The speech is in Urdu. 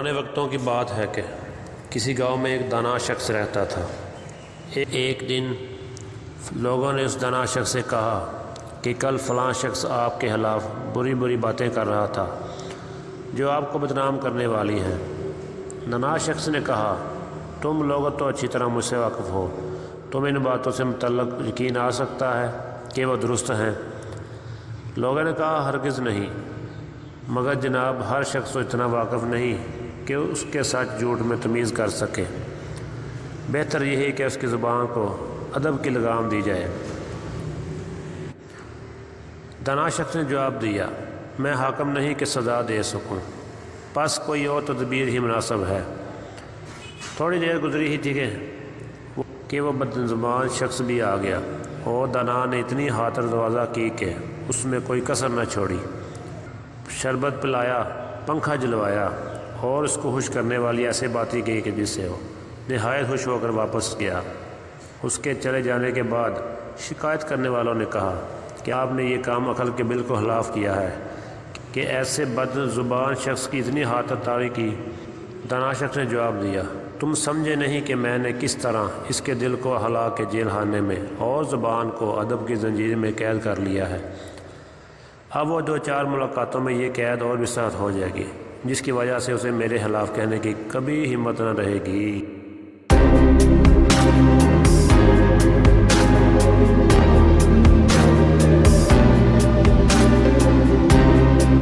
پرانے وقتوں کی بات ہے کہ کسی گاؤں میں ایک دانا شخص رہتا تھا۔ ایک دن لوگوں نے اس دانا شخص سے کہا کہ کل فلاں شخص آپ کے خلاف بری بری باتیں کر رہا تھا جو آپ کو بدنام کرنے والی ہیں۔ دانا شخص نے کہا، تم لوگ تو اچھی طرح مجھ سے واقف ہو، تم ان باتوں سے متعلق یقین آ سکتا ہے کہ وہ درست ہیں؟ لوگوں نے کہا، ہرگز نہیں، مگر جناب ہر شخص تو اتنا واقف نہیں کہ اس کے سچ جھوٹ میں تمیز کر سکے۔ بہتر یہی کہ اس کی زبان کو ادب کی لگام دی جائے۔ دانا شخص نے جواب دیا، میں حاکم نہیں کہ سزا دے سکوں، پس کوئی اور تدبیر ہی مناسب ہے۔ تھوڑی دیر گزری ہی تھی کہ وہ بد زبان شخص بھی آ گیا، اور دانا نے اتنی خاطر دروازہ کی کہ اس میں کوئی کسر نہ چھوڑی۔ شربت پلایا، پنکھا جلوایا اور اس کو خوش کرنے والی ایسے باتیں کی کہ جس سے وہ نہایت خوش ہو کر واپس گیا۔ اس کے چلے جانے کے بعد شکایت کرنے والوں نے کہا کہ آپ نے یہ کام عقل کے بالکل خلاف کیا ہے کہ ایسے بد زبان شخص کی اتنی خاطر داری کی۔ دانا شخص نے جواب دیا، تم سمجھے نہیں کہ میں نے کس طرح اس کے دل کو ہلا کے جیل خانے میں اور زبان کو ادب کی زنجیر میں قید کر لیا ہے۔ اب وہ 2-4 ملاقاتوں میں یہ قید اور بھی سخت ہو جائے گی، جس کی وجہ سے اسے میرے خلاف کہنے کی کبھی ہمت نہ رہے گی۔